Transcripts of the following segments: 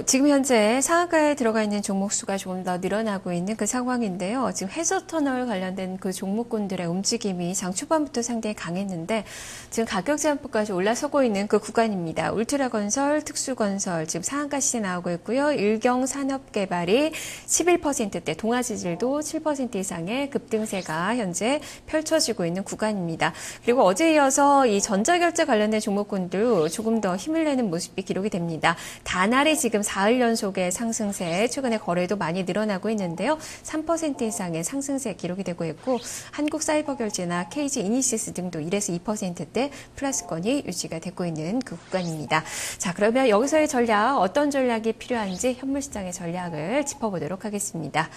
지금 현재 상한가에 들어가 있는 종목 수가 조금 더 늘어나고 있는 그 상황인데요. 지금 해저터널 관련된 그 종목군들의 움직임이 장 초반부터 상당히 강했는데 지금 가격 제한폭까지 올라서고 있는 그 구간입니다. 울트라건설, 특수건설 지금 상한가 시세 나오고 있고요. 일경산업개발이 11%대, 동아지질도 7% 이상의 급등세가 현재 펼쳐지고 있는 구간입니다. 그리고 어제 이어서 이 전자결제 관련된 종목군도 조금 더 힘을 내는 모습이 기록이 됩니다. 다날이 지금 4일 연속의 상승세, 최근에 거래도 많이 늘어나고 있는데요. 3% 이상의 상승세 기록이 되고 있고 한국사이버결제나 KG 이니시스 등도 1에서 2%대 플러스권이 유지가 되고 있는 그 구간입니다. 자, 그러면 여기서의 전략, 어떤 전략이 필요한지 현물시장의 전략을 짚어보도록 하겠습니다.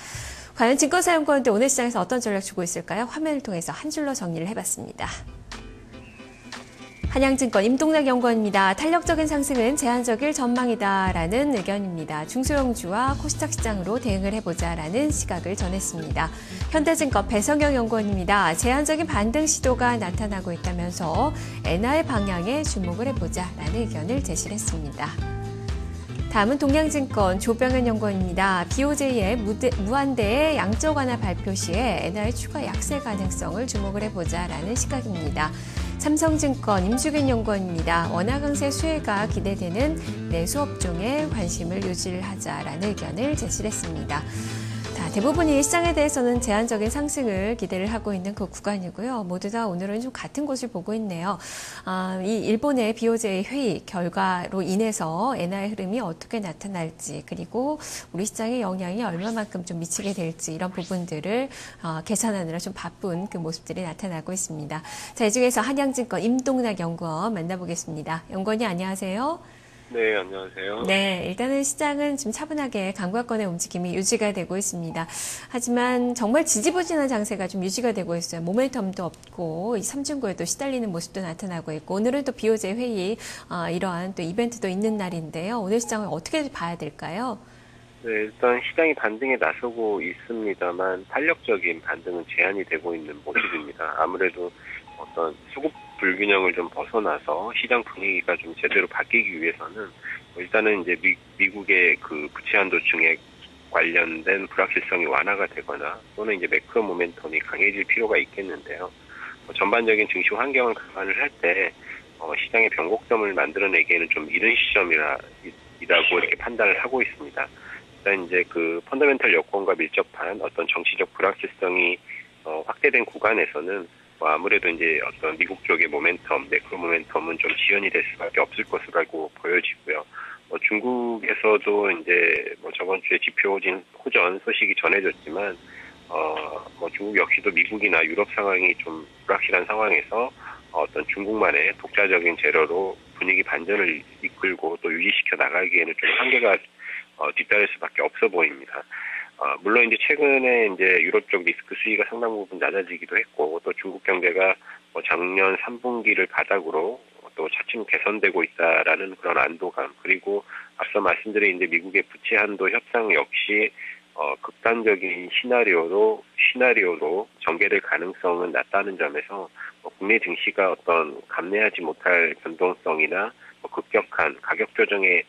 과연 증권사용권들 오늘 시장에서 어떤 전략 주고 있을까요? 화면을 통해서 한 줄로 정리를 해봤습니다. 한양증권 임동락 연구원입니다. 탄력적인 상승은 제한적일 전망이다라는 의견입니다. 중소형주와 코스닥 시장으로 대응을 해보자라는 시각을 전했습니다. 현대증권 배성영 연구원입니다. 제한적인 반등 시도가 나타나고 있다면서 엔화의 방향에 주목을 해보자라는 의견을 제시를 했습니다. 다음은 동양증권 조병현 연구원입니다. BOJ의 무한대의 양적 완화 발표 시에 엔화의 추가 약세 가능성을 주목을 해보자라는 시각입니다. 삼성증권 임수균 연구원입니다. 원화 강세 수혜가 기대되는 내수업종에 관심을 유지를 하자라는 의견을 제시를 했습니다. 대부분이 시장에 대해서는 제한적인 상승을 기대를 하고 있는 그 구간이고요. 모두 다 오늘은 좀 같은 곳을 보고 있네요. 이 일본의 BOJ 회의 결과로 인해서 엔화의 흐름이 어떻게 나타날지, 그리고 우리 시장에 영향이 얼마만큼 좀 미치게 될지, 이런 부분들을 계산하느라 좀 바쁜 그 모습들이 나타나고 있습니다. 자, 이 중에서 한양증권 임동락 연구원 만나보겠습니다. 연구원이 안녕하세요. 네, 안녕하세요. 네, 일단은 시장은 좀 차분하게 강과권의 움직임이 유지가 되고 있습니다. 하지만 정말 지지부진한 장세가 좀 유지가 되고 있어요. 모멘텀도 없고 이 삼중고에도 시달리는 모습도 나타나고 있고, 오늘은 또 BOJ 회의 이러한 또 이벤트도 있는 날인데요. 오늘 시장을 어떻게 봐야 될까요? 네, 일단 시장이 반등에 나서고 있습니다만 탄력적인 반등은 제한이 되고 있는 모습입니다. 아무래도 어떤 수급 불균형을 좀 벗어나서 시장 분위기가 좀 제대로 바뀌기 위해서는 일단은 이제 미국의 그 부채 한도 증액 관련된 불확실성이 완화가 되거나 또는 이제 매크로 모멘텀이 강해질 필요가 있겠는데요. 전반적인 증시 환경을 감안을 할 때 시장의 변곡점을 만들어내기에는 좀 이른 시점이라고 이렇게 판단을 하고 있습니다. 일단 이제 그 펀더멘털 여건과 밀접한 어떤 정치적 불확실성이 확대된 구간에서는 아무래도 이제 어떤 미국 쪽의 모멘텀, 매크로 모멘텀은 좀 지연이 될 수밖에 없을 것이라고 보여지고요. 중국에서도 이제 저번 주에 지표 호전 소식이 전해졌지만, 중국 역시도 미국이나 유럽 상황이 좀 불확실한 상황에서 어떤 중국만의 독자적인 재료로 분위기 반전을 이끌고 또 유지시켜 나가기에는 좀 한계가 뒤따를 수밖에 없어 보입니다. 물론 이제 최근에 이제 유럽 쪽 리스크 수위가 상당 부분 낮아지기도 했고, 또 중국 경제가 작년 3분기를 바닥으로 또 차츰 개선되고 있다라는 그런 안도감, 그리고 앞서 말씀드린 이제 미국의 부채 한도 협상 역시 극단적인 시나리오로 전개될 가능성은 낮다는 점에서 국내 증시가 어떤 감내하지 못할 변동성이나 급격한 가격 조정에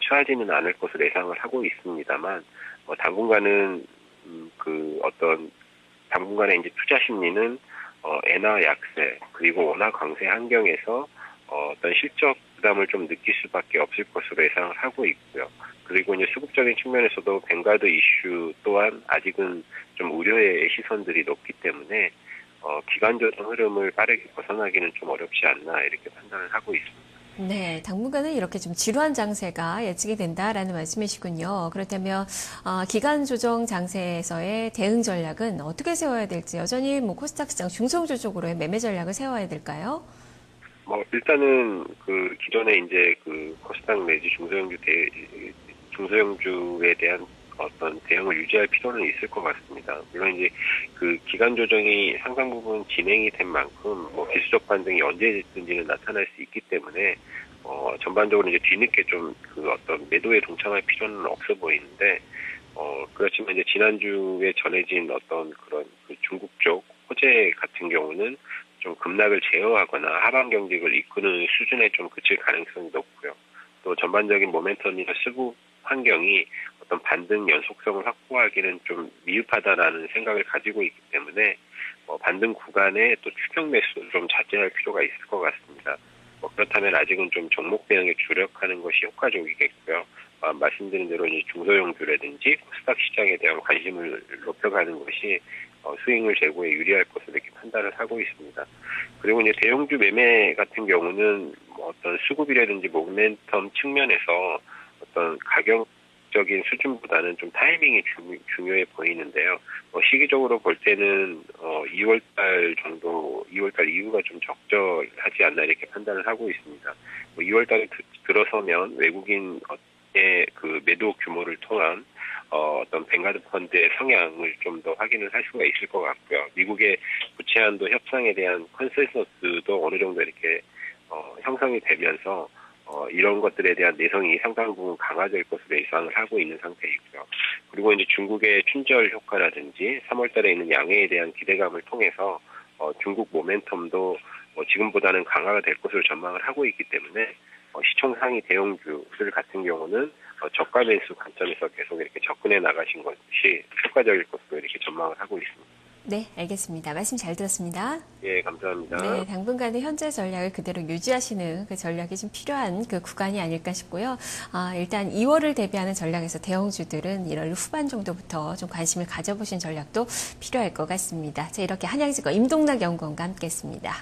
처하지는 않을 것으로 예상을 하고 있습니다만, 당분간은 당분간의 이제 투자 심리는 엔화 약세 그리고 원화 강세 환경에서 어떤 실적 부담을 좀 느낄 수밖에 없을 것으로 예상을 하고 있고요. 그리고 이제 수급적인 측면에서도 뱅가드 이슈 또한 아직은 좀 우려의 시선들이 높기 때문에 기간 조정 흐름을 빠르게 벗어나기는 좀 어렵지 않나 이렇게 판단을 하고 있습니다. 네, 당분간은 이렇게 좀 지루한 장세가 예측이 된다라는 말씀이시군요. 그렇다면 기간 조정 장세에서의 대응 전략은 어떻게 세워야 될지, 여전히 코스닥 시장 중소형주 쪽으로의 매매 전략을 세워야 될까요? 일단은 그 기존에 이제 그 코스닥 내지 중소형주에 대한 어떤 대응을 유지할 필요는 있을 것 같습니다. 물론 이제 그 기간 조정이 상당 부분 진행이 된 만큼 기술적 반등이 언제든지는 나타날 수 있기 때문에 전반적으로 이제 뒤늦게 좀 그 어떤 매도에 동참할 필요는 없어 보이는데, 그렇지만 이제 지난주에 전해진 어떤 그런 그 중국 쪽 호재 같은 경우는 좀 급락을 제어하거나 하방 경직을 이끄는 수준에 좀 그칠 가능성이 높고요. 또 전반적인 모멘텀이나 수급 환경이 어떤 반등 연속성을 확보하기는 좀 미흡하다라는 생각을 가지고 있기 때문에 반등 구간에 또 추격 매수를 좀 자제할 필요가 있을 것 같습니다. 그렇다면 아직은 좀 종목 대응에 주력하는 것이 효과적이겠고요. 말씀드린 대로 이제 중소형주라든지 코스닥 시장에 대한 관심을 높여가는 것이 수익률 제고에 유리할 것으로 이렇게 판단을 하고 있습니다. 그리고 이제 대형주 매매 같은 경우는 어떤 수급이라든지 모멘텀 측면에서 어떤 가격적인 수준보다는 좀 타이밍이 중요해 보이는데요. 시기적으로 볼 때는 2월달 정도, 2월달 이후가 좀 적절하지 않나 이렇게 판단을 하고 있습니다. 2월달에 들어서면 외국인의 그 매도 규모를 통한 어떤 뱅가드 펀드의 성향을 좀 더 확인을 할 수가 있을 것 같고요. 미국의 부채 한도 협상에 대한 컨센서스도 어느 정도 이렇게 형성이 되면서 이런 것들에 대한 내성이 상당 부분 강화될 것으로 예상을 하고 있는 상태이고요. 그리고 이제 중국의 춘절 효과라든지 3월달에 있는 양해에 대한 기대감을 통해서 중국 모멘텀도 지금보다는 강화가 될 것으로 전망을 하고 있기 때문에 시총 상위 대형주들 같은 경우는 저가 매수 관점에서 계속 이렇게 접근해 나가신 것이 효과적일 것으로 이렇게 전망을 하고 있습니다. 네, 알겠습니다. 말씀 잘 들었습니다. 예, 감사합니다. 네, 당분간의 현재 전략을 그대로 유지하시는 그 전략이 좀 필요한 그 구간이 아닐까 싶고요. 일단 2월을 대비하는 전략에서 대형주들은 1월 후반 정도부터 좀 관심을 가져보신 전략도 필요할 것 같습니다. 자, 이렇게 한양증권 임동락 연구원과 함께했습니다.